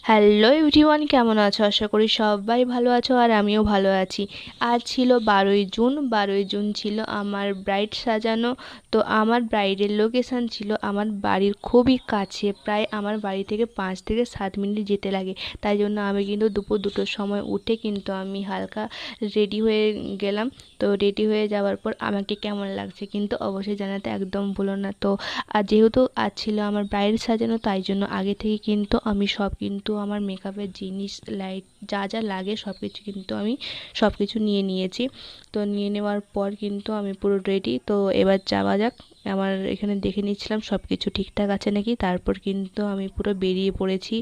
Hello everyone, কেমন আছো? আশা করি সবাই ভালো আছো আর আমিও ভালো আছি। আজ ছিল 12ই জুন। 12ই জুন ছিল আমার ব্রাইড সাজানো। তো আমার ব্রাইডের লোকেশান ছিল আমার বাড়ির খুবই কাছে, প্রায় আমার বাড়ি থেকে 5 থেকে 7 মিনিট যেতে লাগে। তাই জন্য আমি কিন্তু দুপুর 2টোর সময় উঠে কিন্তু আমি হালকা রেডি হয়ে গেলাম। তো রেডি হয়ে যাওয়ার পর আমাকে কেমন লাগছে কিন্তু অবশ্যই জানাতে একদম ভুলো না। তো আর যেহেতু আজ ছিল আমার ব্রাইড সাজানো, তাই জন্য আগে থেকে কিন্তু আমি সব কিন্তু আমার মেকআপের জিনিস, লাইট, যা যা লাগে সব কিছু কিন্তু আমি সব কিছু নিয়ে নিয়েছি। তো নিয়ে নেওয়ার পর কিন্তু আমি পুরো রেডি। তো এবার যাওয়া যাক। আমার এখানে দেখে নিচ্ছিলাম সব কিছু ঠিকঠাক আছে নাকি, তারপর কিন্তু আমি পুরো বেরিয়ে পড়েছি।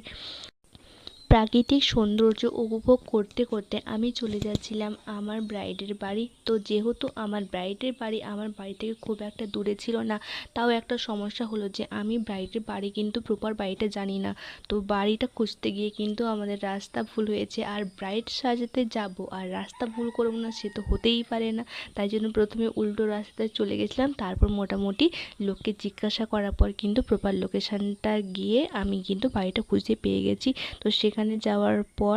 প্রাকৃতিক সৌন্দর্য উপভোগ করতে করতে আমি চলে যাচ্ছিলাম আমার ব্রাইডের বাড়ি। তো যেহেতু আমার ব্রাইডের বাড়ি আমার বাড়ি থেকে খুব একটা দূরে ছিল না, তাও একটা সমস্যা হলো যে আমি ব্রাইডের বাড়ি কিন্তু প্রপার বাড়িটা জানি না। তো বাড়িটা খুঁজতে গিয়ে কিন্তু আমাদের রাস্তা ভুল হয়েছে, আর ব্রাইড সাজাতে যাব আর রাস্তা ভুল করব না সে তো হতেই পারে না। তাই জন্য প্রথমে উল্টো রাস্তায় চলে গেছিলাম, তারপর মোটামুটি লোককে জিজ্ঞাসা করার পর কিন্তু প্রপার লোকেশানটা গিয়ে আমি কিন্তু বাড়িটা খুঁজে পেয়ে গেছি। তো সেখানে যাওয়ার পর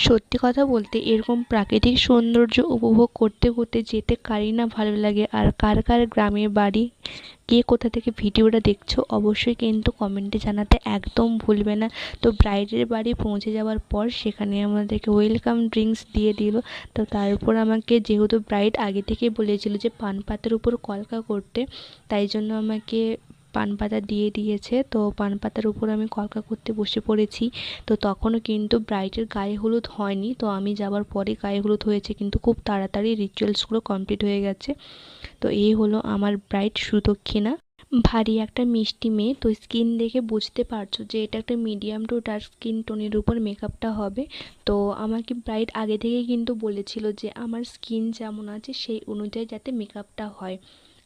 সত্যি কথা বলতে এরকম প্রাকৃতিক সৌন্দর্য উপভোগ করতে করতে যেতে কারই না ভালো লাগে। আর কার কার গ্রামে বাড়ি, কে কোথা থেকে ভিডিওটা দেখছো অবশ্যই কিন্তু কমেন্টে জানাতে একদম ভুলবে না। তো ব্রাইডের বাড়ি পৌঁছে যাওয়ার পর সেখানে আমাদেরকে ওয়েলকাম ড্রিঙ্কস দিয়ে দিল। তো তারপর আমাকে, যেহেতু ব্রাইড আগে থেকেই বলেছিল যে পান পাতার উপর কলকা করতে, তাই জন্য আমাকে পান পাতা দিয়ে দিয়েছে। তো পান পাতার উপর আমি কলকা করতে বসে পড়েছি। তো তখনও কিন্তু ব্রাইডের গায়ে হলুদ হয়নি, তো আমি যাওয়ার পরে গায়ে হলুদ হয়েছে, কিন্তু খুব তাড়াতাড়ি রিচুয়ালসগুলো কমপ্লিট হয়ে গেছে। তো এই হলো আমার ব্রাইড সুদক্ষিণা। ভারী একটা মিষ্টি মেয়ে, তো স্কিন দেখে বুঝতে পারছো যে এটা একটা মিডিয়াম টু ডার্ক স্কিন টোনের উপর মেকআপটা হবে। তো আমাকে ব্রাইড আগে থেকেই কিন্তু বলেছিল যে আমার স্কিন যেমন আছে সেই অনুযায়ী যাতে মেকআপটা হয়,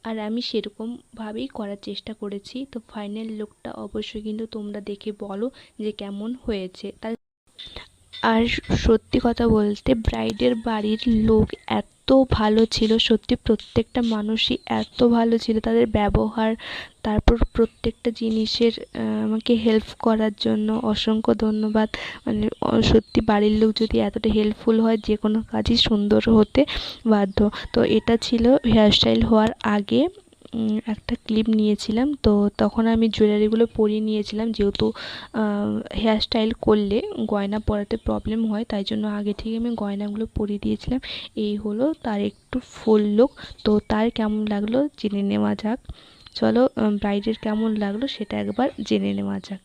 আর আমি সেরকমভাবেই করার চেষ্টা করেছি। তো ফাইনাল লুকটা অবশ্যই কিন্তু তোমরা দেখে বলো যে কেমন হয়েছে। তার আর সত্যি কথা বলতে ব্রাইডের বাড়ির লোক এত ভালো ছিল, সত্যি প্রত্যেকটা মানুষই এত ভালো ছিল, তাদের ব্যবহার, তারপর প্রত্যেকটা জিনিসের আমাকে হেল্প করার জন্য অসংখ্য ধন্যবাদ। মানে সত্যি বাড়ির লোক যদি এতটা হেল্পফুল হয় যে কোনো কাজই সুন্দর হতে বাধ্য। তো এটা ছিল হেয়ারস্টাইল হওয়ার আগে একটা ক্লিপ নিয়েছিলাম। তো তখন আমি জুয়েলারিগুলো পরিয়ে নিয়েছিলাম, যেহেতু হেয়ারস্টাইল করলে গয়না পরাতে প্রবলেম হয়, তাই জন্য আগে থেকে আমি গয়নাগুলো পরিয়ে দিয়েছিলাম। এই হলো তার একটু ফুল লুক। তো তার কেমন লাগলো জেনে নেওয়া যাক। চলো ব্রাইডের কেমন লাগলো সেটা একবার জেনে নেওয়া যাক।